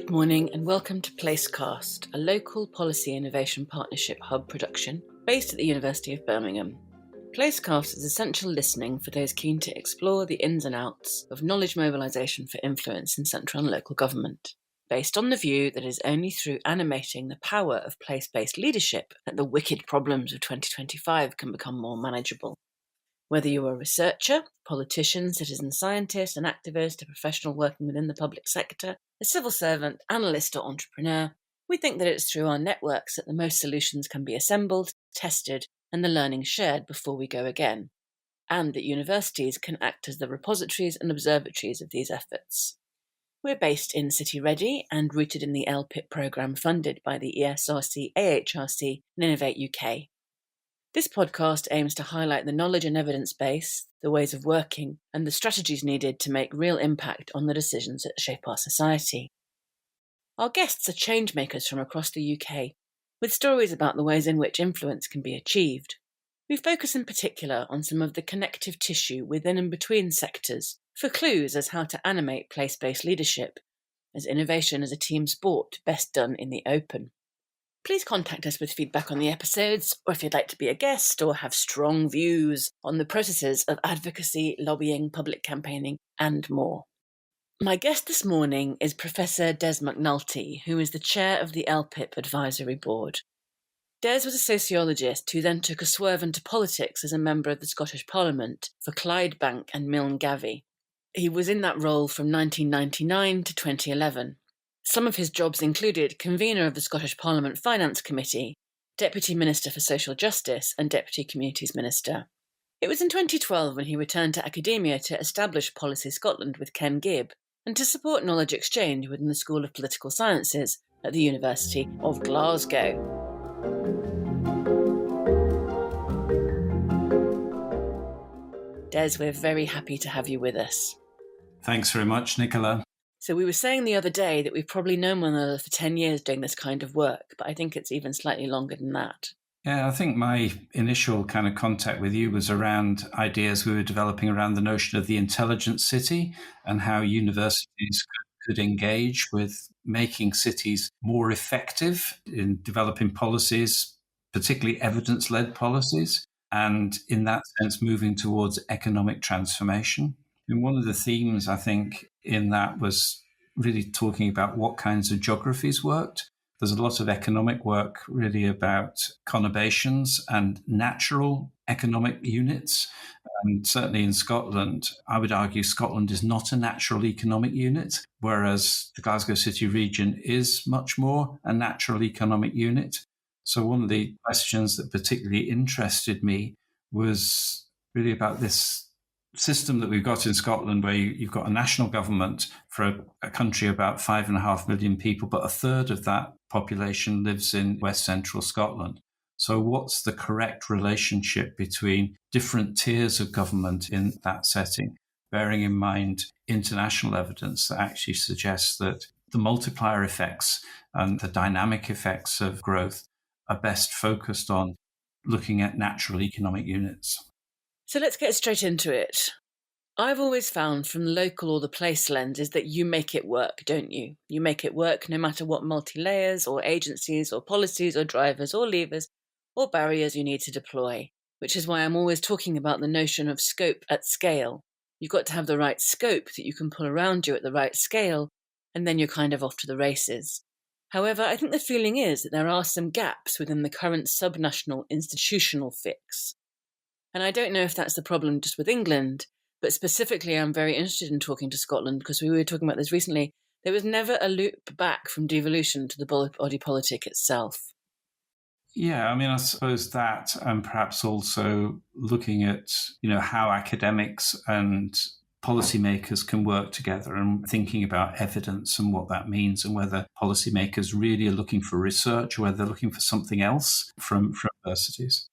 Good morning and welcome to Placecast, a local policy innovation partnership hub production based at the University of Birmingham. Placecast is essential listening for those keen to explore the ins and outs of knowledge mobilisation for influence in central and local government, based on the view that it is only through animating the power of place-based leadership that the wicked problems of 2025 can become more manageable. Whether you're a researcher, politician, citizen scientist, an activist, a professional working within the public sector, a civil servant, analyst or entrepreneur, we think that it's through our networks that the most solutions can be assembled, tested, and the learning shared before we go again, and that universities can act as the repositories and observatories of these efforts. We're based in City-REDI and rooted in the LPIP programme funded by the ESRC, AHRC and Innovate UK. This podcast aims to highlight the knowledge and evidence base, the ways of working, and the strategies needed to make real impact on the decisions that shape our society. Our guests are changemakers from across the UK, with stories about the ways in which influence can be achieved. We focus in particular on some of the connective tissue within and between sectors for clues as how to animate place-based leadership, as innovation is a team sport best done in the open. Please contact us with feedback on the episodes, or if you'd like to be a guest or have strong views on the processes of advocacy, lobbying, public campaigning, and more. My guest this morning is Professor Des McNulty, who is the chair of the LPIP Advisory Board. Des was a sociologist who then took a swerve into politics as a member of the Scottish Parliament for Clydebank and Milngavie. He was in that role from 1999 to 2011. Some of his jobs included convener of the Scottish Parliament Finance Committee, Deputy Minister for Social Justice and Deputy Communities Minister. It was in 2012 when he returned to academia to establish Policy Scotland with Ken Gibb and to support knowledge exchange within the School of Political Sciences at the University of Glasgow. Des, we're very happy to have you with us. Thanks very much, Nicola. So we were saying the other day that we've probably known one another for 10 years doing this kind of work, but I think it's even slightly longer than that. Yeah, I think my initial kind of contact with you was around ideas we were developing around the notion of the intelligent city and how universities could engage with making cities more effective in developing policies, particularly evidence-led policies, and in that sense moving towards economic transformation. And one of the themes, I think, in that was really talking about what kinds of geographies worked. There's a lot of economic work really about conurbations and natural economic units. And certainly in Scotland, I would argue Scotland is not a natural economic unit, whereas the Glasgow City region is much more a natural economic unit. So one of the questions that particularly interested me was really about this system that we've got in Scotland, where you've got a national government for a country about 5.5 million people, but a third of that population lives in West Central Scotland. So what's the correct relationship between different tiers of government in that setting, bearing in mind international evidence that actually suggests that the multiplier effects and the dynamic effects of growth are best focused on looking at natural economic units. So let's get straight into it. I've always found from the local or the place lens is that you make it work, don't you? You make it work no matter what multi-layers or agencies or policies or drivers or levers or barriers you need to deploy, which is why I'm always talking about the notion of scope at scale. You've got to have the right scope that you can pull around you at the right scale, and then you're kind of off to the races. However, I think the feeling is that there are some gaps within the current subnational institutional fix. And I don't know if that's the problem just with England, but specifically I'm very interested in talking to Scotland because we were talking about this recently. There was never a loop back from devolution to the body politic itself. Yeah, I mean, I suppose that, and perhaps also looking at, how academics and policymakers can work together and thinking about evidence and what that means and whether policymakers really are looking for research or whether they're looking for something else from universities.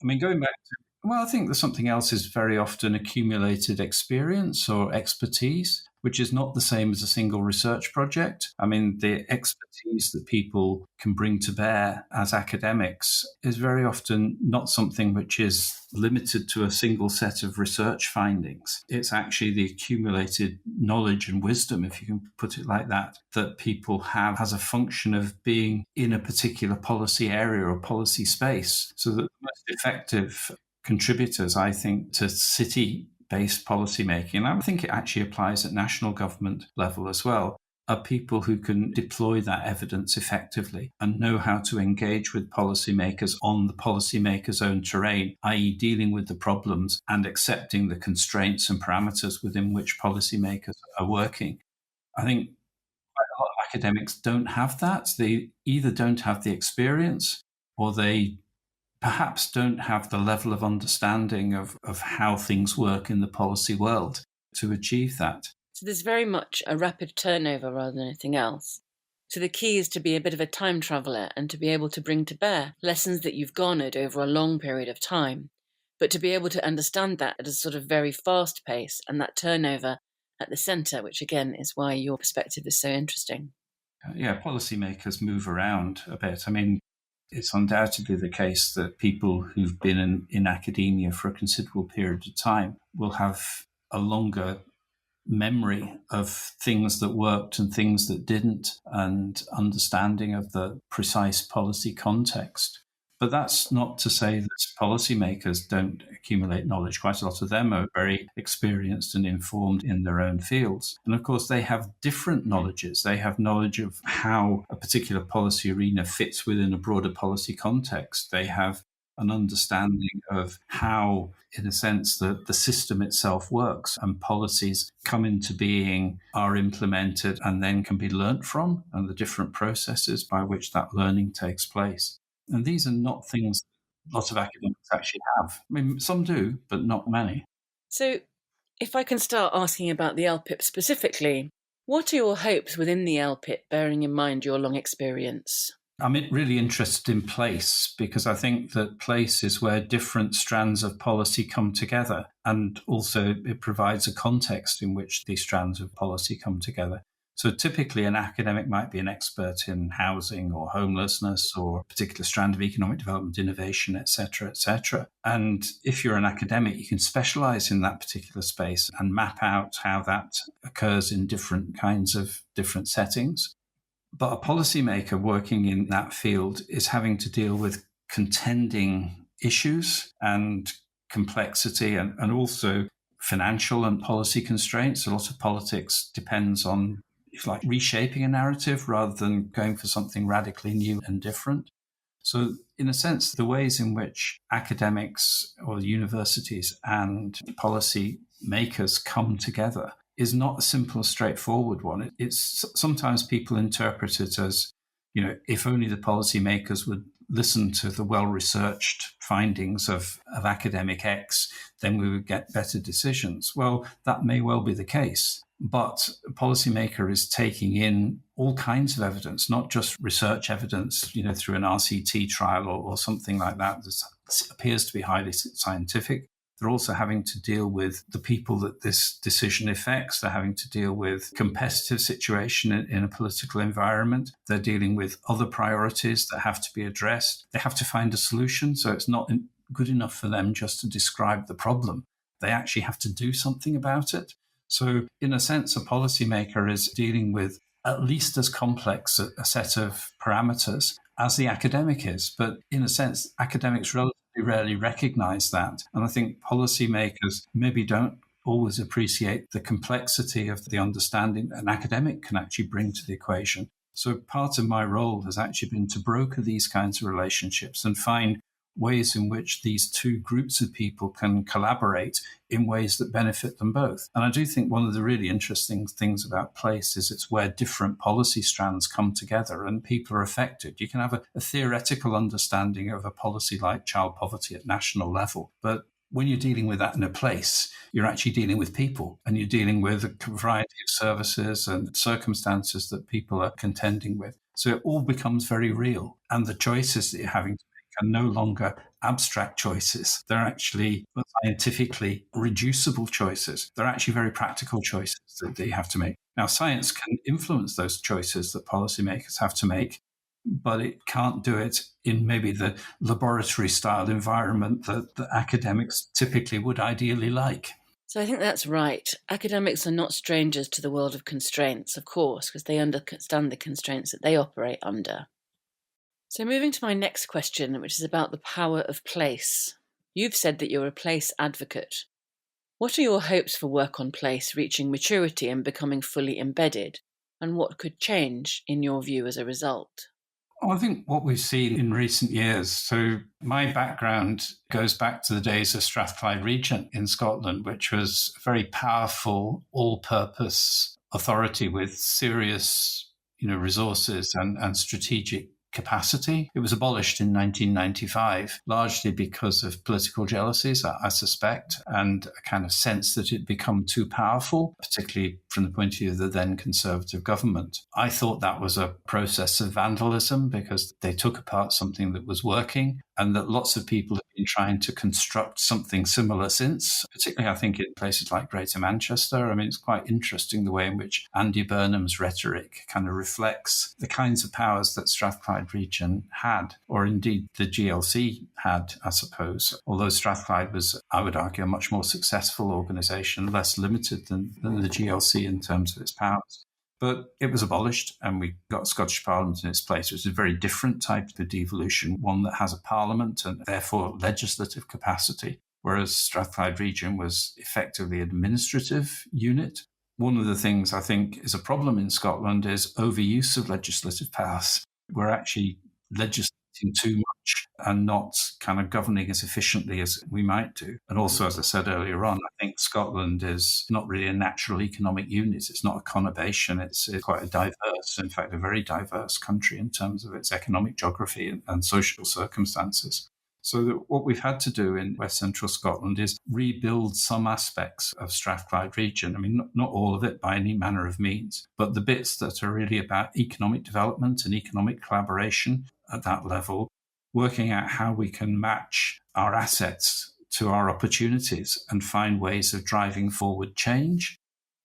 I mean, going back to, I think that something else is very often accumulated experience or expertise. which is not the same as a single research project. I mean, the expertise that people can bring to bear as academics is very often not something which is limited to a single set of research findings. It's actually the accumulated knowledge and wisdom, if you can put it like that, that people have as a function of being in a particular policy area or policy space. So that the most effective contributors, I think, to city-based policymaking, and I think it actually applies at national government level as well, are people who can deploy that evidence effectively and know how to engage with policymakers on the policymakers' own terrain, i.e. dealing with the problems and accepting the constraints and parameters within which policymakers are working. I think quite a lot of academics don't have that. They either don't have the experience, or they perhaps don't have the level of understanding of how things work in the policy world to achieve that. So there's very much a rapid turnover rather than anything else. So the key is to be a bit of a time traveller and to be able to bring to bear lessons that you've garnered over a long period of time, but to be able to understand that at a sort of very fast pace and that turnover at the centre, which again is why your perspective is so interesting. Yeah, policymakers move around a bit. I mean, it's undoubtedly the case that people who've been in academia for a considerable period of time will have a longer memory of things that worked and things that didn't, and understanding of the precise policy context. But that's not to say that policymakers don't accumulate knowledge. Quite a lot of them are very experienced and informed in their own fields. And of course, they have different knowledges. They have knowledge of how a particular policy arena fits within a broader policy context. They have an understanding of how, in a sense, the system itself works, and policies come into being, are implemented, and then can be learnt from, and the different processes by which that learning takes place. And these are not things lots of academics actually have. I mean, some do, but not many. So if I can start asking about the LPIP specifically, what are your hopes within the LPIP, bearing in mind your long experience? I'm really interested in place, because I think that place is where different strands of policy come together, and also it provides a context in which these strands of policy come together. So typically an academic might be an expert in housing or homelessness or a particular strand of economic development, innovation, etc., etc. And if you're an academic, you can specialize in that particular space and map out how that occurs in different kinds of different settings. But a policymaker working in that field is having to deal with contending issues and complexity, and also financial and policy constraints. A lot of politics depends on, if like, reshaping a narrative rather than going for something radically new and different. So in a sense, the ways in which academics or universities and policy makers come together is not a simple, straightforward one. It's sometimes people interpret it as, if only the policymakers would listen to the well-researched findings of academic X, then we would get better decisions. Well, that may well be the case, but a policymaker is taking in all kinds of evidence, not just research evidence, through an RCT trial or something like that appears to be highly scientific. They're also having to deal with the people that this decision affects. They're having to deal with competitive situation in a political environment. They're dealing with other priorities that have to be addressed. They have to find a solution. So it's not good enough for them just to describe the problem. They actually have to do something about it. So in a sense, a policymaker is dealing with at least as complex a set of parameters as the academic is. But in a sense, academics relatively rarely recognize that. And I think policymakers maybe don't always appreciate the complexity of the understanding an academic can actually bring to the equation. So part of my role has actually been to broker these kinds of relationships and find ways in which these two groups of people can collaborate in ways that benefit them both. And I do think one of the really interesting things about place is it's where different policy strands come together and people are affected. You can have a theoretical understanding of a policy like child poverty at national level, but when you're dealing with that in a place, you're actually dealing with people, and you're dealing with a variety of services and circumstances that people are contending with. So it all becomes very real, and the choices that you're having to make are no longer abstract choices. They're actually scientifically reducible choices. They're actually very practical choices that you have to make. Now, science can influence those choices that policymakers have to make, but it can't do it in maybe the laboratory style environment that the academics typically would ideally like. So I think that's right. Academics are not strangers to the world of constraints, of course, because they understand the constraints that they operate under. So moving to my next question, which is about the power of place. You've said that you're a place advocate. What are your hopes for work on place reaching maturity and becoming fully embedded? And what could change, in your view, as a result? I think what we've seen in recent years, so my background goes back to the days of Strathclyde Region in Scotland, which was a very powerful, all-purpose authority with serious, resources and strategic capacity. It was abolished in 1995, largely because of political jealousies, I suspect, and a kind of sense that it had become too powerful, particularly from the point of view of the then Conservative government. I thought that was a process of vandalism because they took apart something that was working, and that lots of people have been trying to construct something similar since, particularly I think in places like Greater Manchester. I mean, it's quite interesting the way in which Andy Burnham's rhetoric kind of reflects the kinds of powers that Strathclyde Region had, or indeed the GLC had, I suppose. Although Strathclyde was, I would argue, a much more successful organisation, less limited than the GLC in terms of its powers. But it was abolished and we got Scottish Parliament in its place, which is a very different type of devolution, one that has a parliament and therefore legislative capacity, whereas Strathclyde Region was effectively an administrative unit. One of the things I think is a problem in Scotland is overuse of legislative powers. We're actually legislating too much and not kind of governing as efficiently as we might do. And also, as I said earlier on, I think Scotland is not really a natural economic unit. It's not a conurbation. It's quite a diverse, in fact, a very diverse country in terms of its economic geography and social circumstances. So what we've had to do in West Central Scotland is rebuild some aspects of Strathclyde Region. I mean, not all of it by any manner of means, but the bits that are really about economic development and economic collaboration at that level, working out how we can match our assets to our opportunities and find ways of driving forward change.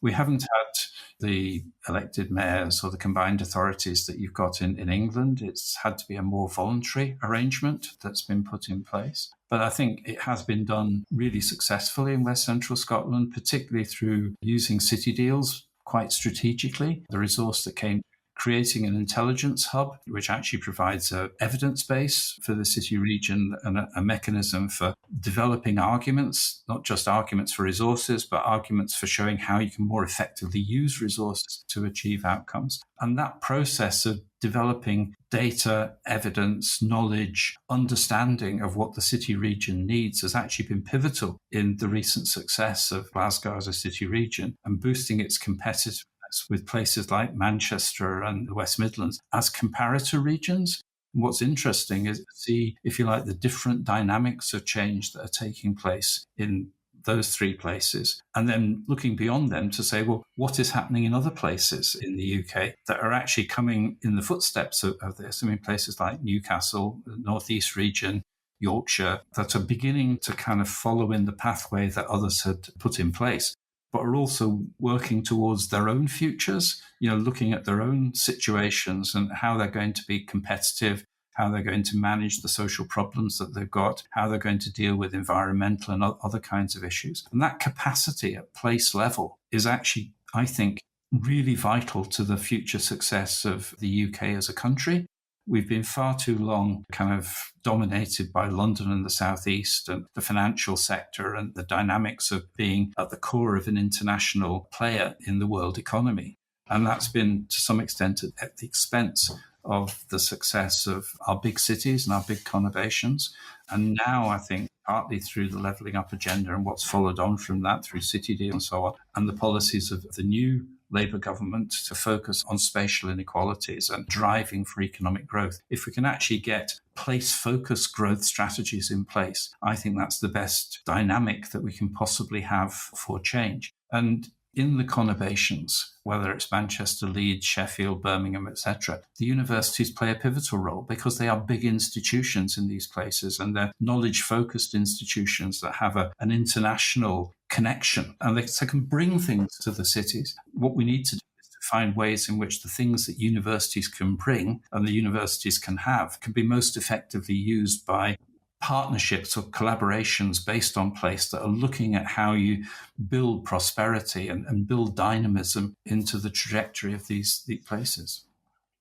We haven't had the elected mayors or the combined authorities that you've got in England. It's had to be a more voluntary arrangement that's been put in place. But I think it has been done really successfully in West Central Scotland, particularly through using city deals quite strategically. The resource that came creating an intelligence hub, which actually provides an evidence base for the city region and a mechanism for developing arguments, not just arguments for resources, but arguments for showing how you can more effectively use resources to achieve outcomes. And that process of developing data, evidence, knowledge, understanding of what the city region needs has actually been pivotal in the recent success of Glasgow as a city region and boosting its competitiveness with places like Manchester and the West Midlands as comparator regions. And what's interesting is to see, if you like, the different dynamics of change that are taking place in those three places, and then looking beyond them to say, well, what is happening in other places in the UK that are actually coming in the footsteps of this? I mean, places like Newcastle, the North East region, Yorkshire, that are beginning to kind of follow in the pathway that others had put in place, but are also working towards their own futures, looking at their own situations and how they're going to be competitive, how they're going to manage the social problems that they've got, how they're going to deal with environmental and other kinds of issues. And that capacity at place level is actually, I think, really vital to the future success of the UK as a country. We've been far too long kind of dominated by London and the Southeast and the financial sector and the dynamics of being at the core of an international player in the world economy. And that's been to some extent at the expense of the success of our big cities and our big conurbations. And now I think partly through the levelling up agenda and what's followed on from that through City Deal and so on, and the policies of the new Labour government to focus on spatial inequalities and driving for economic growth. If we can actually get place-focused growth strategies in place, I think that's the best dynamic that we can possibly have for change. And in the conurbations, whether it's Manchester, Leeds, Sheffield, Birmingham, etc., the universities play a pivotal role because they are big institutions in these places, and they're knowledge-focused institutions that have an international connection, and they can bring things to the cities. What we need to do is to find ways in which the things that universities can bring and the universities can have can be most effectively used by partnerships or collaborations based on place that are looking at how you build prosperity and build dynamism into the trajectory of these places.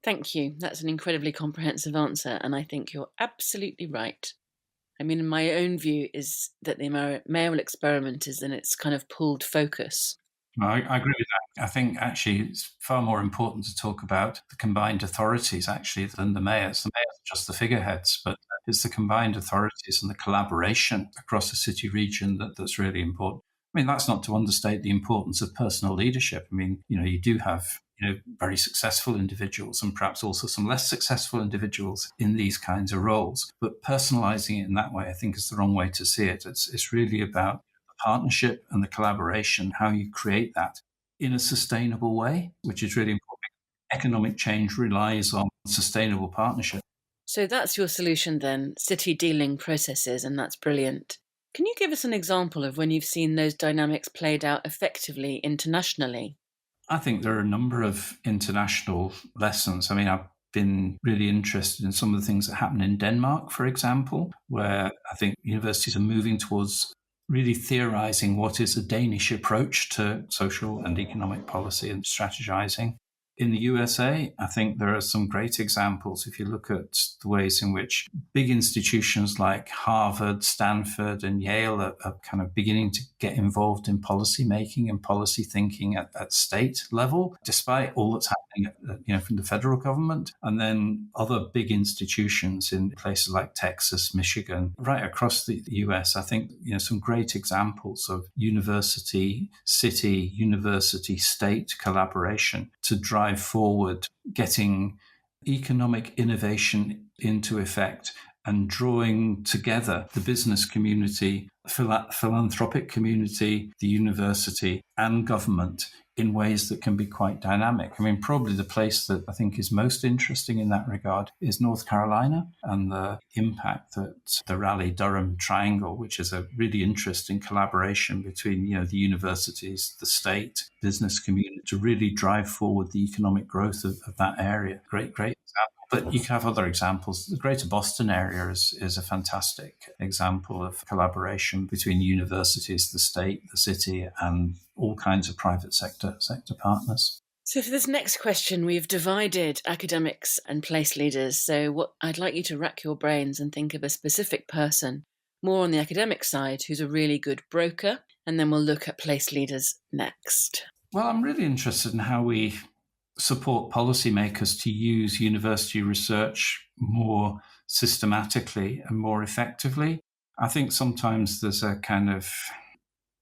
Thank you. That's an incredibly comprehensive answer, and I think you're absolutely right. I mean, my own view is that the mayoral experiment is in its kind of pulled focus. I agree with that. I think actually it's far more important to talk about the combined authorities actually than the mayors. The mayors are just the figureheads, but it's the combined authorities and the collaboration across the city region that's really important. I mean, that's not to understate the importance of personal leadership. I mean, you do have very successful individuals and perhaps also some less successful individuals in these kinds of roles. But personalizing it in that way, I think, is the wrong way to see it. It's really about the partnership and the collaboration, how you create that in a sustainable way, which is really important. Economic change relies on sustainable partnership. So that's your solution then, city dealing processes, and that's brilliant. Can you give us an example of when you've seen those dynamics played out effectively internationally? I think there are a number of international lessons. I mean, I've been really interested in some of the things that happen in Denmark, for example, where I think universities are moving towards really theorizing what is a Danish approach to social and economic policy and strategizing. In the USA, I think there are some great examples. If you look at the ways in which big institutions like Harvard, Stanford, and Yale are kind of beginning to get involved in policy making and policy thinking at state level, despite all that's happening, from the federal government, and then other big institutions in places like Texas, Michigan, right across the US. I think some great examples of university, city, university, state collaboration to drive forward, getting economic innovation into effect and drawing together the business community, philanthropic community, the university and government in ways that can be quite dynamic. I mean, probably the place that I think is most interesting in that regard is North Carolina and the impact that the Raleigh-Durham Triangle, which is a really interesting collaboration between, the universities, the state, business community, to really drive forward the economic growth of that area. Great example. But you can have other examples. The Greater Boston area is a fantastic example of collaboration between universities, the state, the city, and all kinds of private sector partners. So for this next question, we've divided academics and place leaders. So I'd like you to rack your brains and think of a specific person, more on the academic side, who's a really good broker, and then we'll look at place leaders next. Well, I'm really interested in how we support policymakers to use university research more systematically and more effectively. I think sometimes there's a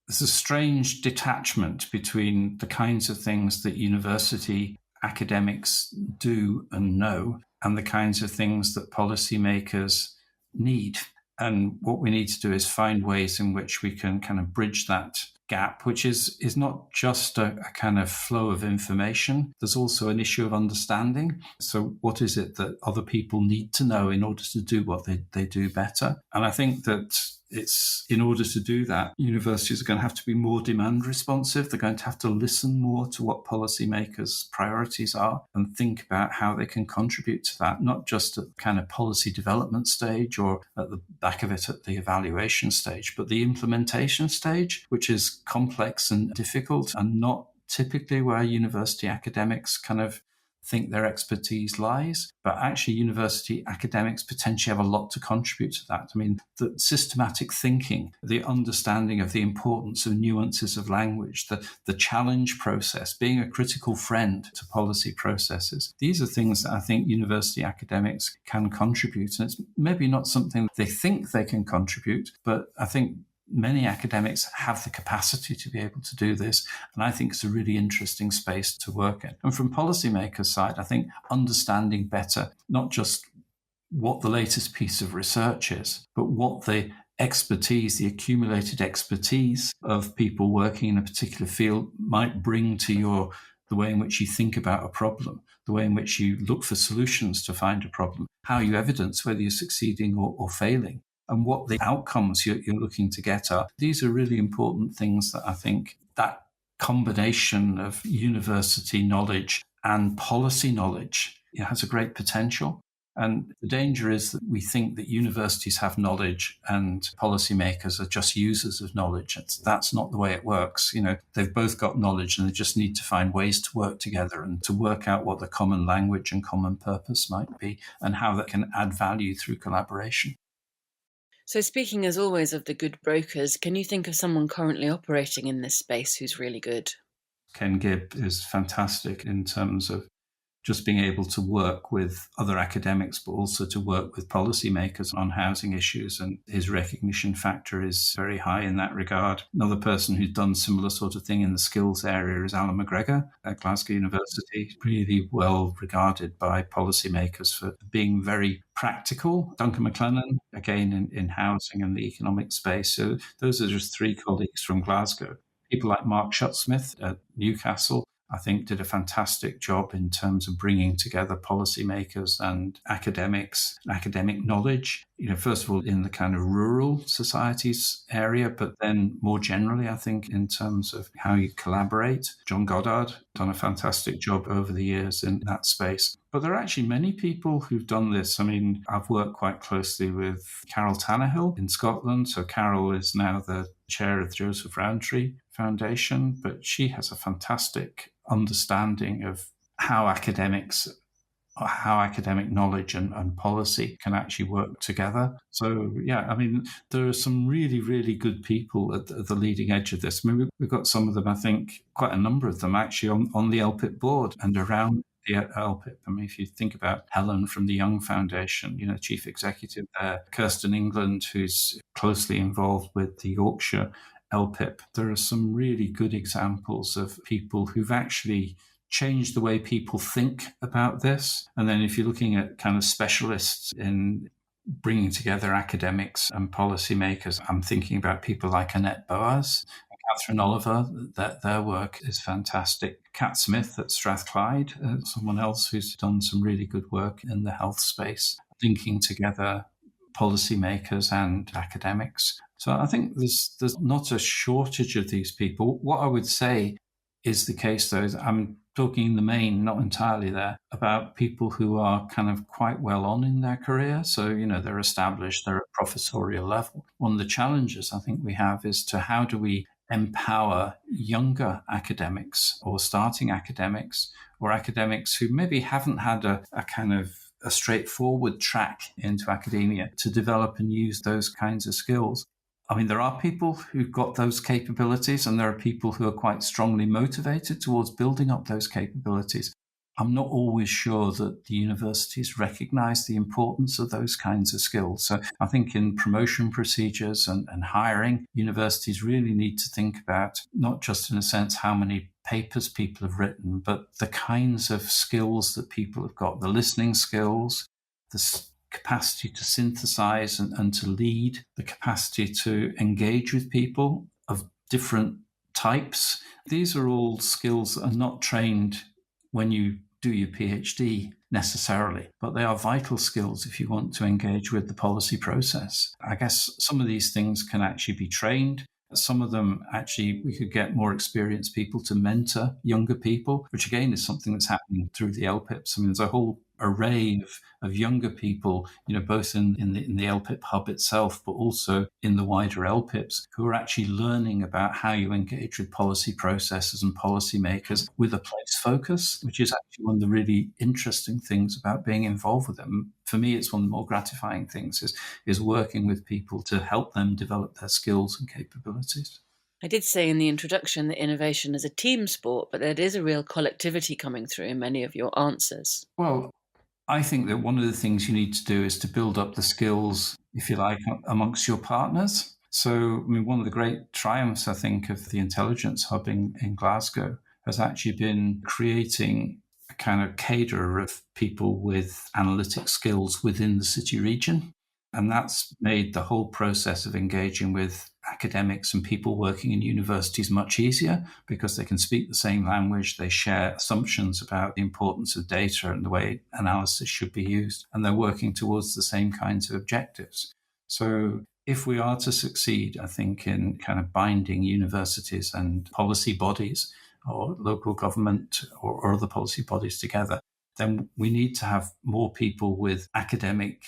strange detachment between the kinds of things that university academics do and know and the kinds of things that policymakers need. And what we need to do is find ways in which we can kind of bridge that gap, which is not just a kind of flow of information. There's also an issue of understanding. So what is it that other people need to know in order to do what they do better? And I think that it's in order to do that, universities are going to have to be more demand responsive. They're going to have to listen more to what policymakers' priorities are and think about how they can contribute to that, not just at the kind of policy development stage or at the back of it at the evaluation stage, but the implementation stage, which is complex and difficult and not typically where university academics kind of think their expertise lies, but actually university academics potentially have a lot to contribute to that. I mean, the systematic thinking, the understanding of the importance of nuances of language, the challenge process, being a critical friend to policy processes. These are things that I think university academics can contribute. And it's maybe not something they think they can contribute, but I think many academics have the capacity to be able to do this, and I think it's a really interesting space to work in. And from policymakers' side, I think understanding better not just what the latest piece of research is, but what the expertise, the accumulated expertise of people working in a particular field might bring to the way in which you think about a problem, the way in which you look for solutions to find a problem, how you evidence whether you're succeeding or failing, and what the outcomes you're looking to get are. These are really important things that I think that combination of university knowledge and policy knowledge has a great potential. And the danger is that we think that universities have knowledge and policymakers are just users of knowledge. That's not the way it works. They've both got knowledge and they just need to find ways to work together and to work out what the common language and common purpose might be and how that can add value through collaboration. So speaking as always of the good brokers, can you think of someone currently operating in this space who's really good? Ken Gibb is fantastic in terms of just being able to work with other academics, but also to work with policymakers on housing issues. And his recognition factor is very high in that regard. Another person who's done similar sort of thing in the skills area is Alan McGregor at Glasgow University, really well regarded by policymakers for being very practical. Duncan McLennan, again, in housing and the economic space. So those are just three colleagues from Glasgow. People like Mark Schutzsmith at Newcastle, I think, did a fantastic job in terms of bringing together policymakers and academics, academic knowledge, first of all, in the kind of rural societies area, but then more generally, I think, in terms of how you collaborate. John Goddard done a fantastic job over the years in that space. But there are actually many people who've done this. I mean, I've worked quite closely with Carol Tannehill in Scotland. So Carol is now the chair of the Joseph Rowntree Foundation, but she has a fantastic understanding of how academic knowledge and policy can actually work together. So, there are some really, really good people at the leading edge of this. I mean, we've got some of them, I think, quite a number of them actually on the LPIP board and around the LPIP. I mean, if you think about Helen from the Young Foundation, chief executive there, Kirsten England, who's closely involved with the Yorkshire LPIP. There are some really good examples of people who've actually changed the way people think about this. And then if you're looking at kind of specialists in bringing together academics and policymakers, I'm thinking about people like Annette Boas and Catherine Oliver. Their work is fantastic. Kat Smith at Strathclyde, someone else who's done some really good work in the health space, linking together policymakers and academics. So I think there's not a shortage of these people. What I would say is the case, though, is I'm talking in the main, not entirely there, about people who are kind of quite well on in their career. So, they're established, they're at professorial level. One of the challenges I think we have is to how do we empower younger academics or starting academics or academics who maybe haven't had a kind of a straightforward track into academia to develop and use those kinds of skills. I mean, there are people who've got those capabilities and there are people who are quite strongly motivated towards building up those capabilities. I'm not always sure that the universities recognize the importance of those kinds of skills. So I think in promotion procedures and hiring, universities really need to think about not just in a sense how many papers people have written, but the kinds of skills that people have got, the listening skills, the capacity to synthesize and to lead, the capacity to engage with people of different types. These are all skills that are not trained when you do your PhD necessarily, but they are vital skills if you want to engage with the policy process. I guess some of these things can actually be trained. Some of them, actually, we could get more experienced people to mentor younger people, which again is something that's happening through the LPIPs. I mean, there's a whole array of younger people, both in the LPIP hub itself, but also in the wider LPIPs, who are actually learning about how you engage with policy processes and policymakers with a place focus, which is actually one of the really interesting things about being involved with them. For me, it's one of the more gratifying things is working with people to help them develop their skills and capabilities. I did say in the introduction that innovation is a team sport, but there is a real collectivity coming through in many of your answers. Well, I think that one of the things you need to do is to build up the skills, if you like, amongst your partners. So, I mean, one of the great triumphs, I think, of the Intelligence Hub in Glasgow has actually been creating a kind of cadre of people with analytic skills within the city region. And that's made the whole process of engaging with academics and people working in universities much easier because they can speak the same language, they share assumptions about the importance of data and the way analysis should be used, and they're working towards the same kinds of objectives. So if we are to succeed, I think, in kind of binding universities and policy bodies or local government or other policy bodies together, then we need to have more people with academic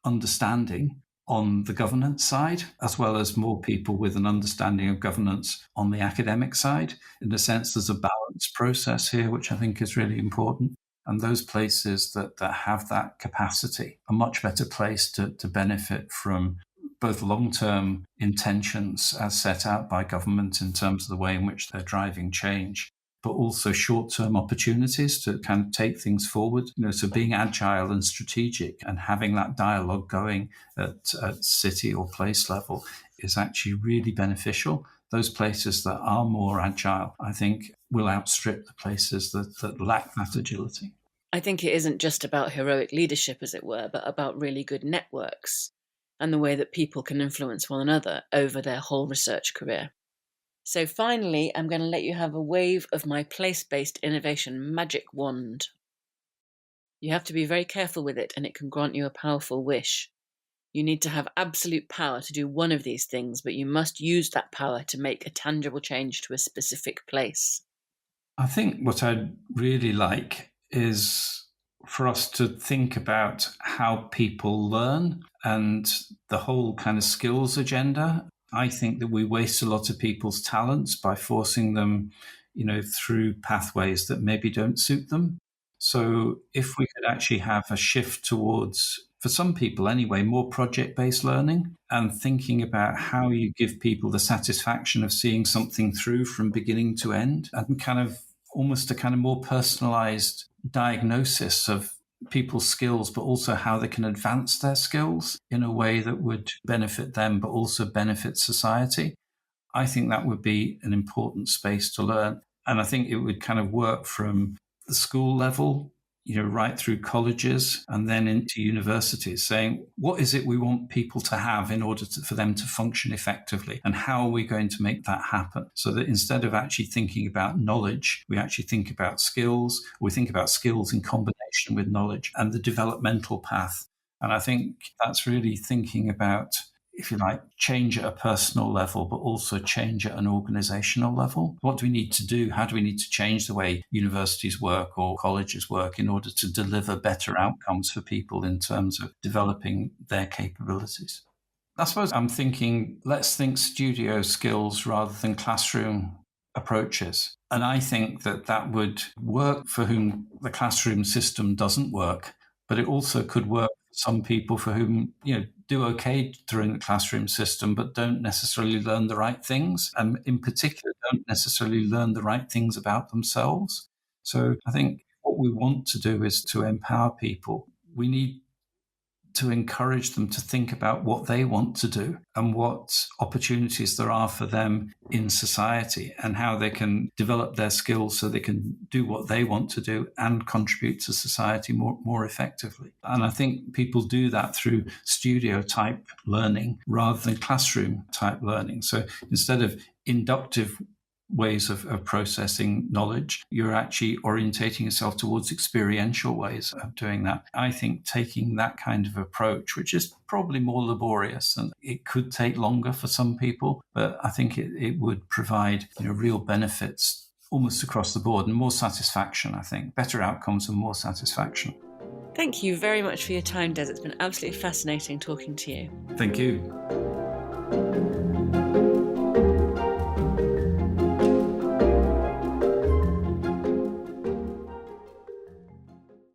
understanding on the governance side, as well as more people with an understanding of governance on the academic side. In a sense, there's a balanced process here, which I think is really important. And those places that have that capacity are much better placed to benefit from both long-term intentions as set out by government in terms of the way in which they're driving change, but also short-term opportunities to kind of take things forward. So being agile and strategic and having that dialogue going at city or place level is actually really beneficial. Those places that are more agile, I think, will outstrip the places that lack that agility. I think it isn't just about heroic leadership, as it were, but about really good networks and the way that people can influence one another over their whole research career. So finally, I'm going to let you have a wave of my place-based innovation magic wand. You have to be very careful with it, and it can grant you a powerful wish. You need to have absolute power to do one of these things, but you must use that power to make a tangible change to a specific place. I think what I'd really like is for us to think about how people learn and the whole kind of skills agenda. I think that we waste a lot of people's talents by forcing them, through pathways that maybe don't suit them. So if we could actually have a shift towards, for some people anyway, more project-based learning and thinking about how you give people the satisfaction of seeing something through from beginning to end, and kind of almost a kind of more personalized diagnosis of people's skills, but also how they can advance their skills in a way that would benefit them, but also benefit society. I think that would be an important space to learn. And I think it would kind of work from the school level, right through colleges and then into universities, saying, what is it we want people to have in order for them to function effectively? And how are we going to make that happen? So that instead of actually thinking about knowledge, we actually think about skills. We think about skills in combination with knowledge and the developmental path. And I think that's really thinking about, if you like, change at a personal level, but also change at an organizational level. What do we need to do? How do we need to change the way universities work or colleges work in order to deliver better outcomes for people in terms of developing their capabilities? I suppose I'm thinking, let's think studio skills rather than classroom approaches. And I think that would work for whom the classroom system doesn't work, but it also could work for some people for whom, do okay during the classroom system, but don't necessarily learn the right things. And in particular, don't necessarily learn the right things about themselves. So I think what we want to do is to empower people. We need to encourage them to think about what they want to do and what opportunities there are for them in society and how they can develop their skills so they can do what they want to do and contribute to society more effectively. And I think people do that through studio type learning rather than classroom type learning. So instead of inductive ways of processing knowledge, you're actually orientating yourself towards experiential ways of doing that. I think taking that kind of approach, which is probably more laborious and it could take longer for some people, but I think it would provide real benefits almost across the board and more satisfaction, I think. Better outcomes and more satisfaction. Thank you very much for your time, Des. It's been absolutely fascinating talking to you. Thank you.